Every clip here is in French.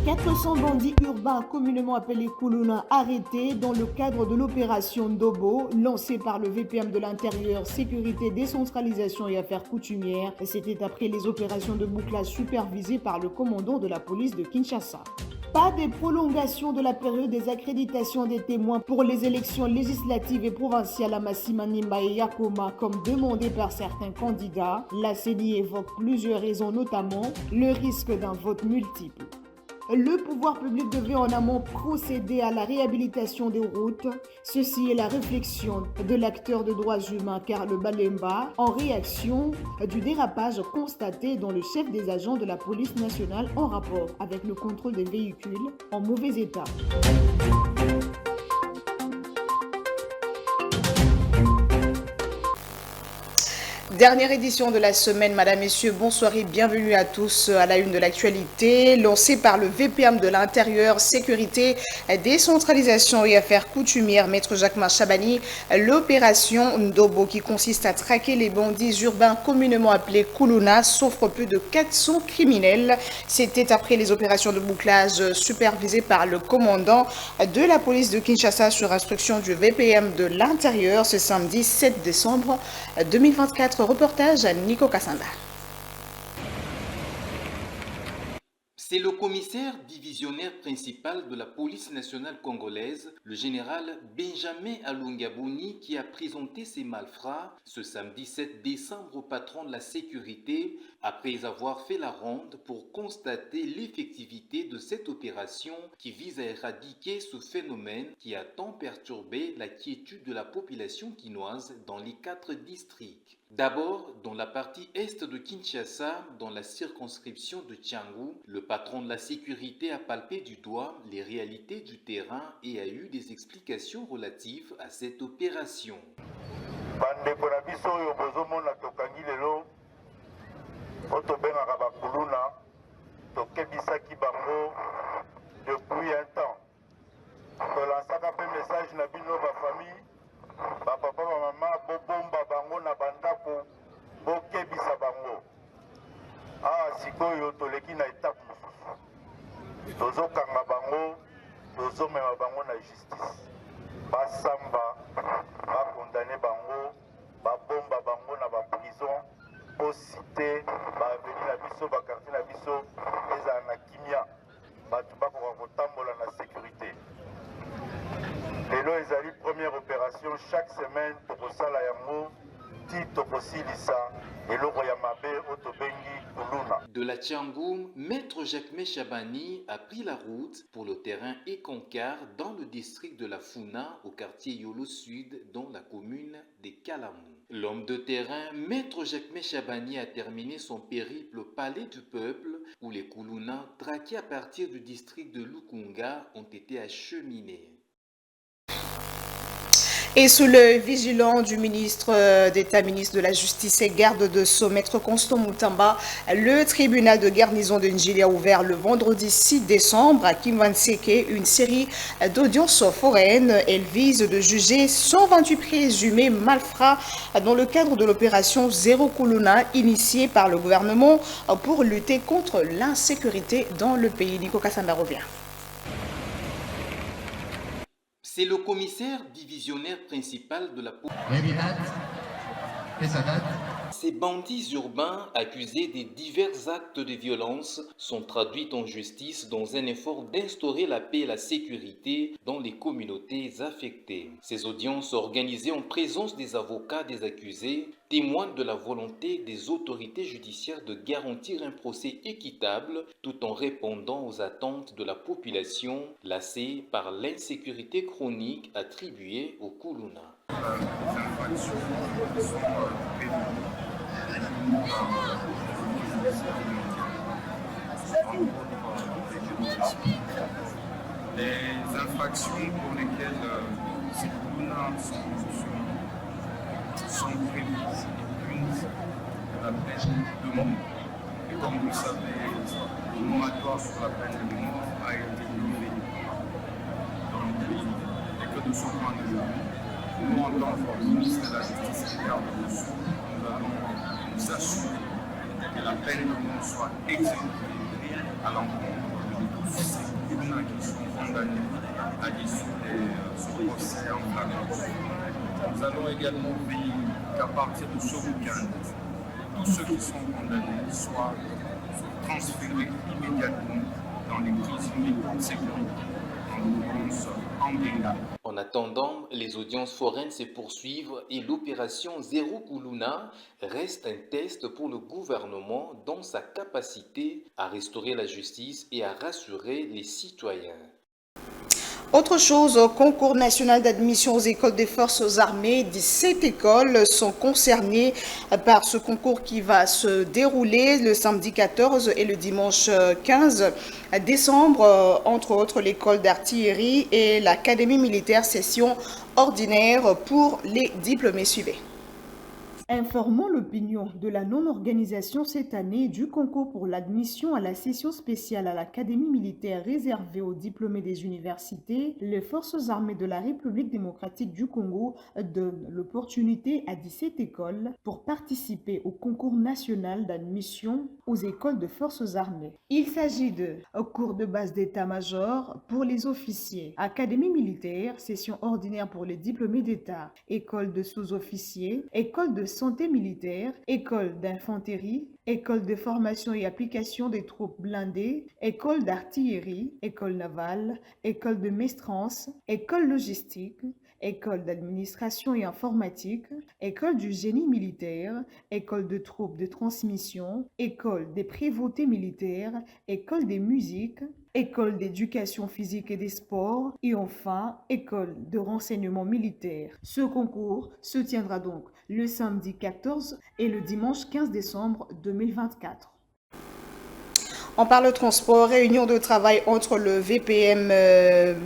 400 bandits urbains communément appelés Kuluna arrêtés dans le cadre de l'opération Ndobo lancée par le VPM de l'Intérieur, Sécurité, Décentralisation et Affaires coutumières. C'était après les opérations de bouclage supervisées par le commandant de la police de Kinshasa. Pas de prolongation de la période des accréditations des témoins pour les élections législatives et provinciales à Massimanimba et Yakoma comme demandé par certains candidats. La CENI évoque plusieurs raisons, notamment le risque d'un vote multiple. Le pouvoir public devait en amont procéder à la réhabilitation des routes. Ceci est la réflexion de l'acteur de droits humains Karl Balemba en réaction du dérapage constaté dans le chef des agents de la police nationale en rapport avec le contrôle des véhicules en mauvais état. Dernière édition de la semaine, Madame, Messieurs, bonsoir et bienvenue à tous à la une de l'actualité. Lancée par le VPM de l'Intérieur, Sécurité, Décentralisation et Affaires coutumières, Maître Jacquemin Chabani, l'opération Ndobo qui consiste à traquer les bandits urbains communément appelés Kuluna s'offre plus de 400 criminels. C'était après les opérations de bouclage supervisées par le commandant de la police de Kinshasa sur instruction du VPM de l'Intérieur ce samedi 7 décembre 2024. Reportage à Nico Kassanda. C'est le commissaire divisionnaire principal de la police nationale congolaise, le général Benjamin Alungabouni, qui a présenté ses malfrats ce samedi 7 décembre au patron de la sécurité, après avoir fait la ronde pour constater l'effectivité de cette opération qui vise à éradiquer ce phénomène qui a tant perturbé la quiétude de la population quinoise dans les 4 districts. D'abord, dans la partie est de Kinshasa, dans la circonscription de Tchangou, le patron de la sécurité a palpé du doigt les réalités du terrain et a eu des explications relatives à cette opération. Depuis un temps, message na bino ba famille, ba papa ba mama bo bomba bango na bandako, bo kebisa bango. Sikoyo toleki na étape mosusu. Tozo kanga bango, tozo mema bango na justice. Ba samba, ba condamné bango, ba bomba bango na ba prison, po cité, ba avenue na biso, ba quartier na biso, eza na kimia. Batu bako kotambola na sécurité. Lelo ezali première opération chaque semaine tokosala yango ti tokosilisa eloko ya mabe otobengi Kuluna. De la Tchangou, Maître Jacquemin Chabani a pris la route pour le terrain Ekonkar dans le district de la Funa au quartier Yolo Sud dans la commune de Kalamou. L'homme de terrain, Maître Jacquemin Chabani, a terminé son périple au palais du peuple où les Kuluna traqués à partir du district de Lukunga ont été acheminés. Et sous le vigilant du ministre d'État, ministre de la Justice et garde de Sceaux, Maître Constant Moutamba, le tribunal de garnison de Njili a ouvert le vendredi 6 décembre à Kimwanseke une série d'audiences foraines. Elle vise de juger 128 présumés malfrats dans le cadre de l'opération Zéro Kuluna initiée par le gouvernement pour lutter contre l'insécurité dans le pays. Nico Kassanda revient. C'est le commissaire divisionnaire principal de la police. Ces bandits urbains accusés des divers actes de violence sont traduits en justice dans un effort d'instaurer la paix et la sécurité dans les communautés affectées. Ces audiences organisées en présence des avocats des accusés témoignent de la volonté des autorités judiciaires de garantir un procès équitable tout en répondant aux attentes de la population lassée par l'insécurité chronique attribuée au Kuluna. Les infractions pour lesquelles ces Kuluna sont prévues punies de la peine de mort. Et comme vous le savez, le moratoire sur la peine de mort a été levé dans le pays et que de ce point de vue, nous, en tant que ministre de la Justice et garde de Sceaux, nous allons nous assurer que la peine de mort soit exécutée à l'encontre de tous condamnés à l'issue de ce procès en flagrance. Nous allons également veiller qu'à partir de ce week-end, tous ceux qui sont condamnés soient transférés immédiatement dans les prisons de haute sécurité, en l'occurrence en Benga. En attendant, les audiences foraines se poursuivent et l'opération Zéro Kuluna reste un test pour le gouvernement dans sa capacité à restaurer la justice et à rassurer les citoyens. Autre chose, au concours national d'admission aux écoles des forces armées, 17 écoles sont concernées par ce concours qui va se dérouler le samedi 14 et le dimanche 15 décembre, entre autres l'école d'artillerie et l'académie militaire session ordinaire pour les diplômés suivants. Informant l'opinion de la non-organisation cette année du concours pour l'admission à la session spéciale à l'Académie militaire réservée aux diplômés des universités, les forces armées de la République démocratique du Congo donnent l'opportunité à 17 écoles pour participer au concours national d'admission aux écoles de forces armées. Il s'agit de cours de base d'état-major pour les officiers, Académie militaire, session ordinaire pour les diplômés d'État, école de sous-officiers, école de santé militaire, école d'infanterie, école de formation et application des troupes blindées, école d'artillerie, école navale, école de maestrance, école logistique, école d'administration et informatique, école du génie militaire, école de troupes de transmission, école des prévôtés militaires, école des musiques, école d'éducation physique et des sports et enfin école de renseignement militaire. Ce concours se tiendra donc le samedi 14 et le dimanche 15 décembre 2024. On parle transport, réunion de travail entre le VPM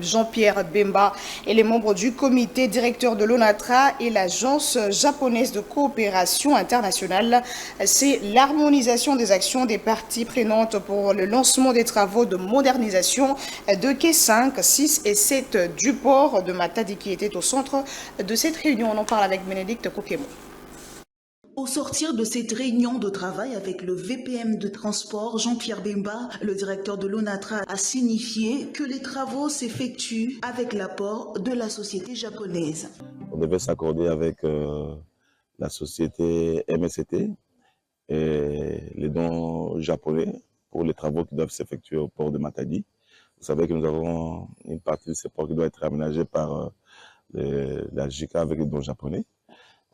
Jean-Pierre Bemba et les membres du comité directeur de l'ONATRA et l'agence japonaise de coopération internationale. C'est l'harmonisation des actions des parties prenantes pour le lancement des travaux de modernisation de quai 5, 6 et 7 du port de Matadi qui était au centre de cette réunion. On en parle avec Bénédicte Kokemo. Au sortir de cette réunion de travail avec le VPM de transport, Jean-Pierre Bemba, le directeur de l'ONATRA, a signifié que les travaux s'effectuent avec l'apport de la société japonaise. On devait s'accorder avec la société MST et les dons japonais pour les travaux qui doivent s'effectuer au port de Matadi. Vous savez que nous avons une partie de ce port qui doit être aménagée par la JICA avec les dons japonais.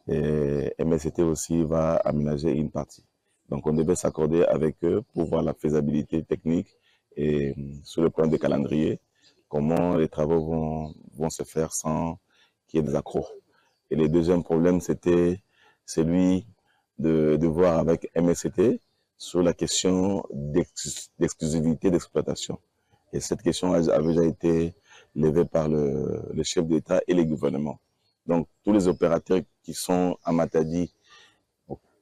Et MST aussi va aménager une partie. Donc on devait s'accorder avec eux pour voir la faisabilité technique et sur le plan des calendriers, comment les travaux vont se faire sans qu'il y ait des accros. Et le deuxième problème, c'était celui de voir avec MST sur la question d'exclusivité d'exploitation. Et cette question avait déjà été levée par le chef d'État et les gouvernements. Donc, tous les opérateurs qui sont à Matadi,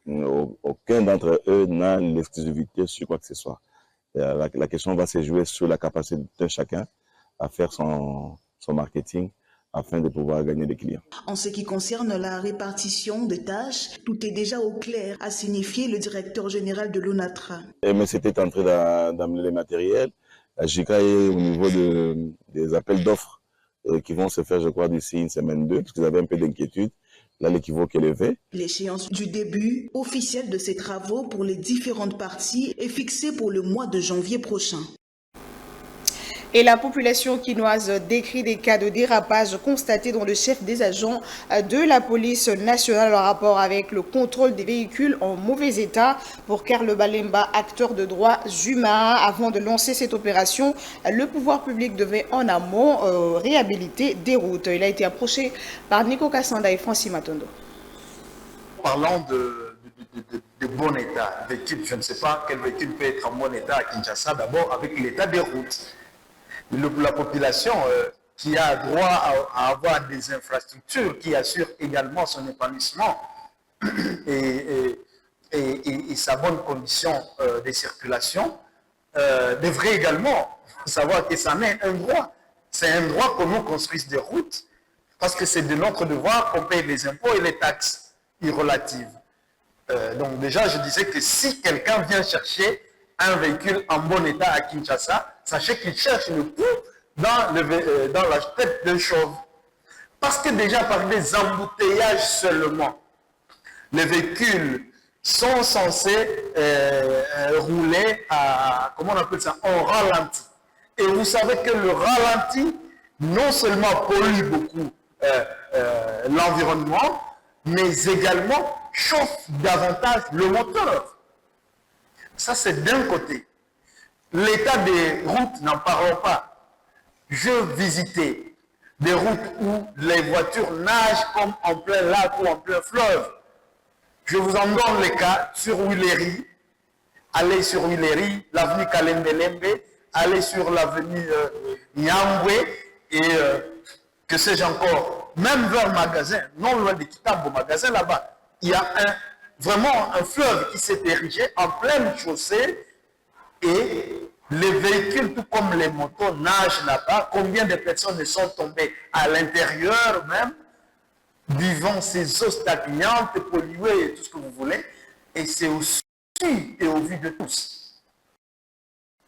aucun d'entre eux n'a l'exclusivité sur quoi que ce soit. La question va se jouer sur la capacité de chacun à faire son marketing afin de pouvoir gagner des clients. En ce qui concerne la répartition des tâches, tout est déjà au clair, a signifié le directeur général de l'ONATRA. MST est en train d'amener les matériels. La JICA est au niveau des appels d'offres qui vont se faire, je crois, d'ici une semaine ou deux, parce qu'ils avaient un peu d'inquiétude. Là, l'équivoque est levé. L'échéance du début officiel de ces travaux pour les différentes parties est fixée pour le mois de janvier prochain. Et la population quinoise décrit des cas de dérapage constatés dans le chef des agents de la police nationale en rapport avec le contrôle des véhicules en mauvais état. Pour Karl Balemba, acteur de droits humains, avant de lancer cette opération, le pouvoir public devait en amont réhabiliter des routes. Il a été approché par Nico Kassanda et Francis Matondo. Parlons de bon état, véhicule. Je ne sais pas quel véhicule peut être en bon état à Kinshasa, d'abord avec l'état des routes. La population qui a droit à avoir des infrastructures qui assurent également son épanouissement et sa bonne condition de circulation devrait également savoir que ça n'est un droit. C'est un droit qu'on nous construise des routes parce que c'est de notre devoir qu'on paye les impôts et les taxes irrelatives. Donc déjà, je disais que si quelqu'un vient chercher un véhicule en bon état à Kinshasa, sachez qu'il cherche le coût dans la tête d'un chauve. Parce que déjà par des embouteillages seulement, les véhicules sont censés rouler à, comment on appelle ça, en ralenti. Et vous savez que le ralenti, non seulement pollue beaucoup l'environnement, mais également chauffe davantage le moteur. Ça, c'est d'un côté. L'état des routes, n'en parlons pas. Je visitais des routes où les voitures nagent comme en plein lac ou en plein fleuve. Je vous en donne les cas sur Willery. Allez sur Willery, l'avenue Kalembe-Lembe, allez sur l'avenue Nyambwe et que sais-je encore, même vers le magasin, non loin de Kitambo, magasin là-bas, il y a vraiment un fleuve qui s'est érigé en pleine chaussée et les véhicules, tout comme les motos, nagent là-bas. Combien de personnes sont tombées à l'intérieur même, vivant ces eaux stagnantes, polluées et tout ce que vous voulez, et c'est au su et au vu de tous.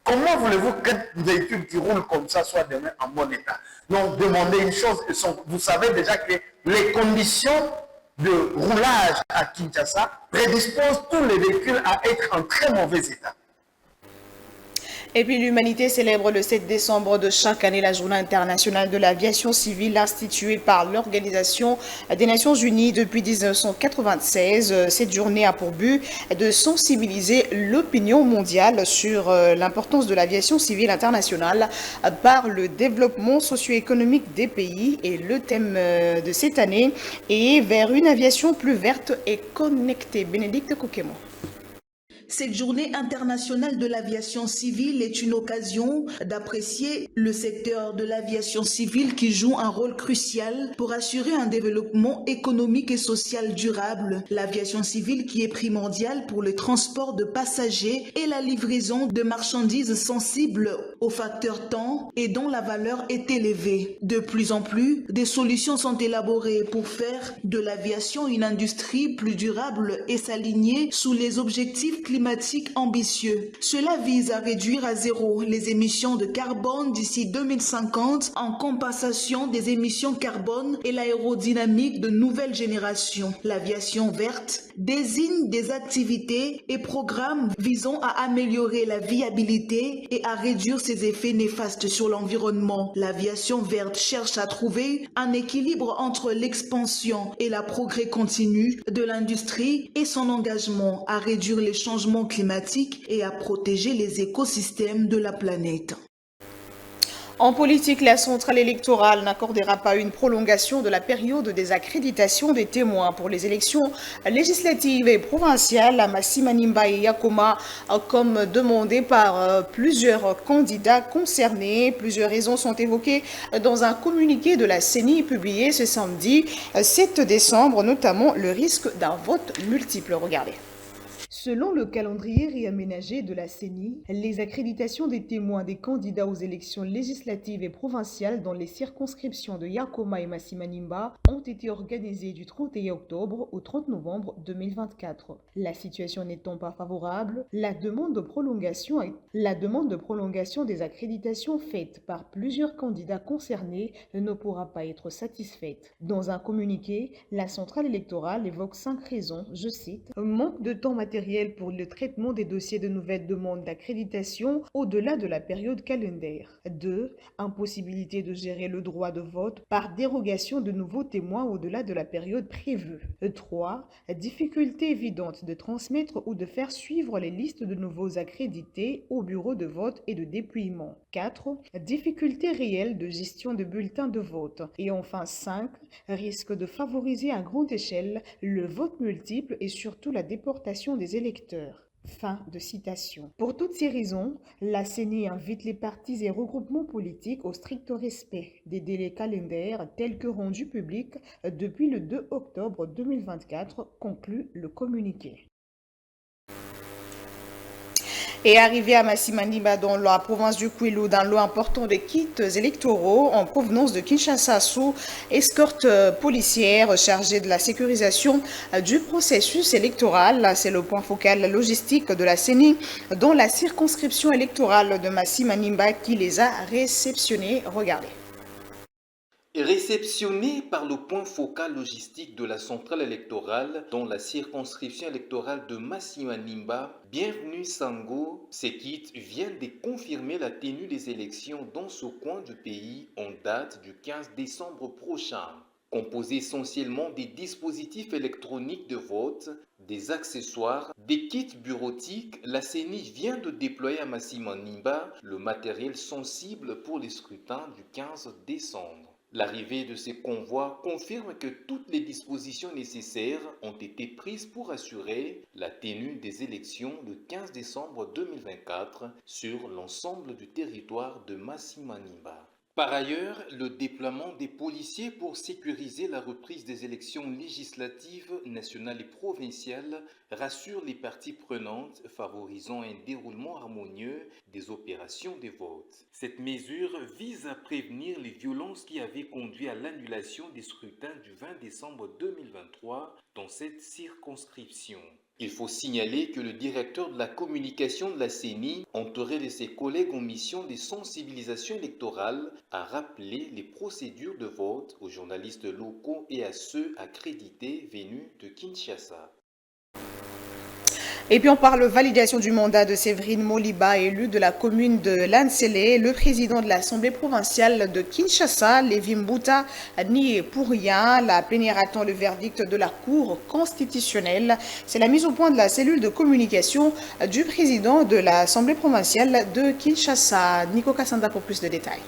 Comment voulez-vous qu'un véhicule qui roule comme ça soit demain en bon état? Donc, demandez une chose, vous savez déjà que les conditions de roulage à Kinshasa prédisposent tous les véhicules à être en très mauvais état. Et puis l'humanité célèbre le 7 décembre de chaque année la journée internationale de l'aviation civile instituée par l'Organisation des Nations Unies depuis 1996. Cette journée a pour but de sensibiliser l'opinion mondiale sur l'importance de l'aviation civile internationale par le développement socio-économique des pays. Et le thème de cette année est vers une aviation plus verte et connectée. Bénédicte Kokemo. Cette journée internationale de l'aviation civile est une occasion d'apprécier le secteur de l'aviation civile qui joue un rôle crucial pour assurer un développement économique et social durable. L'aviation civile qui est primordiale pour le transport de passagers et la livraison de marchandises sensibles au facteur temps et dont la valeur est élevée. De plus en plus, des solutions sont élaborées pour faire de l'aviation une industrie plus durable et s'aligner sous les objectifs climatiques ambitieux. Cela vise à réduire à zéro les émissions de carbone d'ici 2050 en compensation des émissions carbone et l'aérodynamique de nouvelle génération. L'aviation verte désigne des activités et programmes visant à améliorer la viabilité et à réduire ses effets néfastes sur l'environnement. L'aviation verte cherche à trouver un équilibre entre l'expansion et la progrès continu de l'industrie et son engagement à réduire les changements climatiques et à protéger les écosystèmes de la planète. En politique, la centrale électorale n'accordera pas une prolongation de la période des accréditations des témoins pour les élections législatives et provinciales à Masimanimba et Yakoma, comme demandé par plusieurs candidats concernés. Plusieurs raisons sont évoquées dans un communiqué de la CENI publié ce samedi 7 décembre, notamment le risque d'un vote multiple. Regardez. Selon le calendrier réaménagé de la CENI, les accréditations des témoins des candidats aux élections législatives et provinciales dans les circonscriptions de Yakoma et Masimanimba ont été organisées du 31 octobre au 30 novembre 2024. La situation n'étant pas favorable, la demande de prolongation des accréditations faites par plusieurs candidats concernés ne pourra pas être satisfaite. Dans un communiqué, la centrale électorale évoque 5 raisons, je cite, « manque de temps matériel pour le traitement des dossiers de nouvelles demandes d'accréditation au-delà de la période calendaire. 2. Impossibilité de gérer le droit de vote par dérogation de nouveaux témoins au-delà de la période prévue. 3. Difficulté évidente de transmettre ou de faire suivre les listes de nouveaux accrédités au bureau de vote et de dépouillement. 4. Difficulté réelle de gestion de bulletins de vote. Et enfin 5. Risque de favoriser à grande échelle le vote multiple et surtout la déportation des électeurs. » Fin de citation. Pour toutes ces raisons, la CENI invite les partis et regroupements politiques au strict respect des délais calendaires tels que rendus publics depuis le 2 octobre 2024, conclut le communiqué. Et arrivé à Massimaniba dans la province du Kwilu, d'un lot important de kits électoraux en provenance de Kinshasa sous escorte policière chargée de la sécurisation du processus électoral. C'est le point focal logistique de la CENI dans la circonscription électorale de Massimaniba qui les a réceptionnés. Regardez. Réceptionné par le point focal logistique de la centrale électorale dans la circonscription électorale de Massimaniba, Bienvenue Sango, ces kits viennent de confirmer la tenue des élections dans ce coin du pays en date du 15 décembre prochain. Composé essentiellement des dispositifs électroniques de vote, des accessoires, des kits bureautiques, la CENI vient de déployer à Massimaniba le matériel sensible pour les scrutins du 15 décembre. L'arrivée de ces convois confirme que toutes les dispositions nécessaires ont été prises pour assurer la tenue des élections le 15 décembre 2024 sur l'ensemble du territoire de Massimaniba. Par ailleurs, le déploiement des policiers pour sécuriser la reprise des élections législatives nationales et provinciales rassure les parties prenantes, favorisant un déroulement harmonieux des opérations de vote. Cette mesure vise à prévenir les violences qui avaient conduit à l'annulation des scrutins du 20 décembre 2023 dans cette circonscription. Il faut signaler que le directeur de la communication de la CENI, entouré de ses collègues en mission de sensibilisation électorale, a rappelé les procédures de vote aux journalistes locaux et à ceux accrédités venus de Kinshasa. Et puis on parle validation du mandat de Séverine Moliba, élu de la commune de Lansele. Le président de l'Assemblée provinciale de Kinshasa, Lévi Mbuta, nie pour rien. La plénière attend le verdict de la Cour constitutionnelle. C'est la mise au point de la cellule de communication du président de l'Assemblée provinciale de Kinshasa. Nico Kassanda pour plus de détails.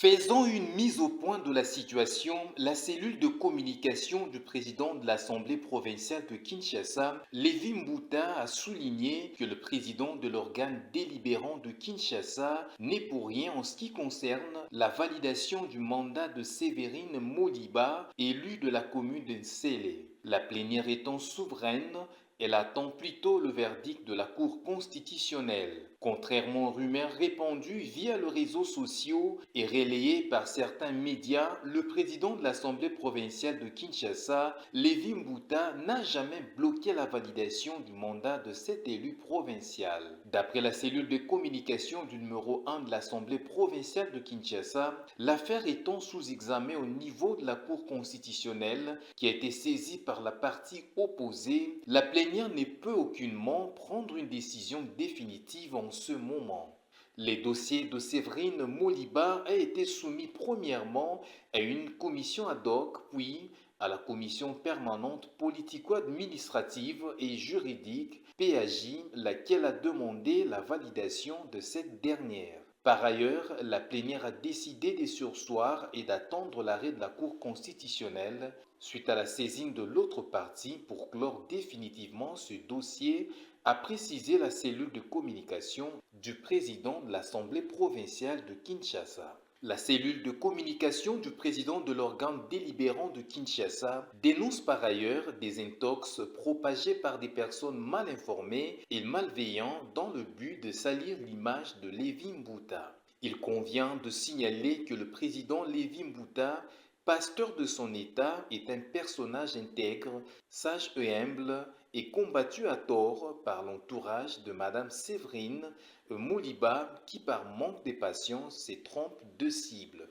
Faisant une mise au point de la situation, la cellule de communication du président de l'Assemblée provinciale de Kinshasa, Lévi Mbuta, a souligné que le président de l'organe délibérant de Kinshasa n'est pour rien en ce qui concerne la validation du mandat de Séverine Moliba, élue de la commune de Nsele. La plénière étant souveraine, elle attend plutôt le verdict de la Cour constitutionnelle. Contrairement aux rumeurs répandues via les réseaux sociaux et relayées par certains médias, le président de l'Assemblée provinciale de Kinshasa, Lévi Mbuta, n'a jamais bloqué la validation du mandat de cet élu provincial. D'après la cellule de communication du numéro 1 de l'Assemblée provinciale de Kinshasa, l'affaire étant sous examen au niveau de la Cour constitutionnelle qui a été saisie par la partie opposée, la plénière ne peut aucunement prendre une décision définitive en ce moment. Les dossiers de Séverine Moliba a été soumis premièrement à une commission ad hoc, puis à la commission permanente politico-administrative et juridique, PAJ, laquelle a demandé la validation de cette dernière. Par ailleurs, la plénière a décidé de surseoir et d'attendre l'arrêt de la Cour constitutionnelle suite à la saisine de l'autre partie pour clore définitivement ce dossier, a précisé la cellule de communication du président de l'Assemblée provinciale de Kinshasa. La cellule de communication du président de l'organe délibérant de Kinshasa dénonce par ailleurs des intox propagés par des personnes mal informées et malveillantes dans le but de salir l'image de Lévi Mbuta. Il convient de signaler que le président Lévi Mbuta, pasteur de son État, est un personnage intègre, sage et humble, et combattu à tort par l'entourage de Madame Séverine Moliba qui par manque de patience se trompe de cible.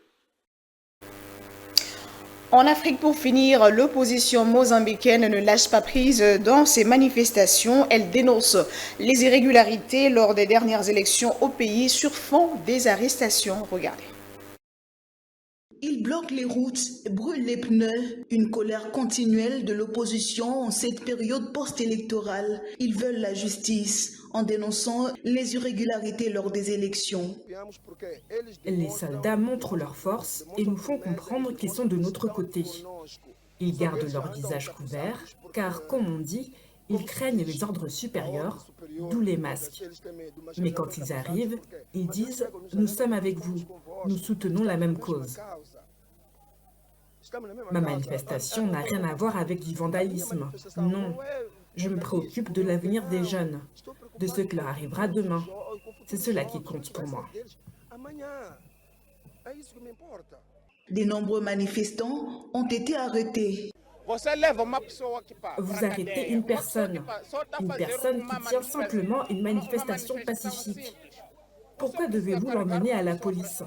En Afrique, pour finir, l'opposition mozambicaine ne lâche pas prise dans ses manifestations. Elle dénonce les irrégularités lors des dernières élections au pays sur fond des arrestations. Regardez. Ils bloquent les routes, brûlent les pneus, une colère continuelle de l'opposition en cette période post-électorale. Ils veulent la justice en dénonçant les irrégularités lors des élections. Les soldats montrent leur force et nous font comprendre qu'ils sont de notre côté. Ils gardent leur visage couvert car, comme on dit, ils craignent les ordres supérieurs, d'où les masques. Mais quand ils arrivent, ils disent « Nous sommes avec vous, nous soutenons la même cause ». Ma manifestation n'a rien à voir avec du vandalisme. Non, Je me préoccupe de l'avenir des jeunes, de ce qui leur arrivera demain. C'est cela qui compte pour moi. De nombreux manifestants ont été arrêtés. Vous arrêtez une personne qui tient simplement une manifestation pacifique. Pourquoi devez-vous l'emmener à la police?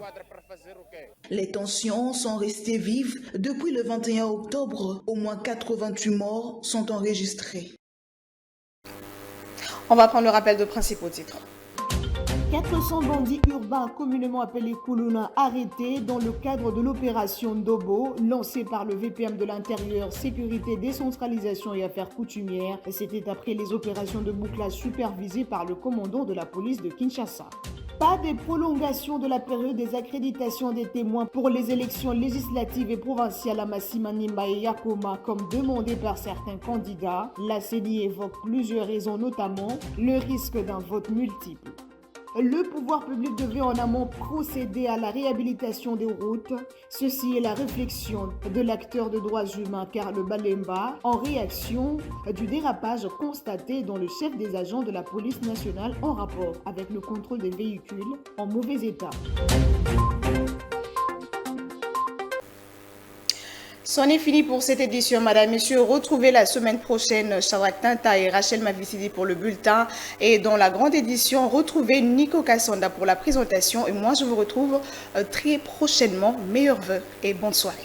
Les tensions sont restées vives depuis le 21 octobre. Au moins 88 morts sont enregistrés. On va prendre le rappel de principaux titres. 400 bandits urbains communément appelés Kuluna arrêtés dans le cadre de l'opération Ndobo lancée par le VPM de l'Intérieur, Sécurité, Décentralisation et Affaires coutumières. C'était après les opérations de bouclage supervisées par le commandant de la police de Kinshasa. Pas de prolongation de la période des accréditations des témoins pour les élections législatives et provinciales à Massimanimba et Yakoma comme demandé par certains candidats. La CENI évoque plusieurs raisons, notamment le risque d'un vote multiple. Le pouvoir public devait en amont procéder à la réhabilitation des routes. Ceci est la réflexion de l'acteur de droits humains Karl Balemba en réaction du dérapage constaté dans le chef des agents de la police nationale en rapport avec le contrôle des véhicules en mauvais état. C'en est fini pour cette édition, madame, messieurs. Retrouvez la semaine prochaine Shadrack Tinta et Rachel Mavicidi pour le bulletin. Et dans la grande édition, retrouvez Nico Kassonda pour la présentation. Et moi, je vous retrouve très prochainement. Meilleurs vœux et bonne soirée.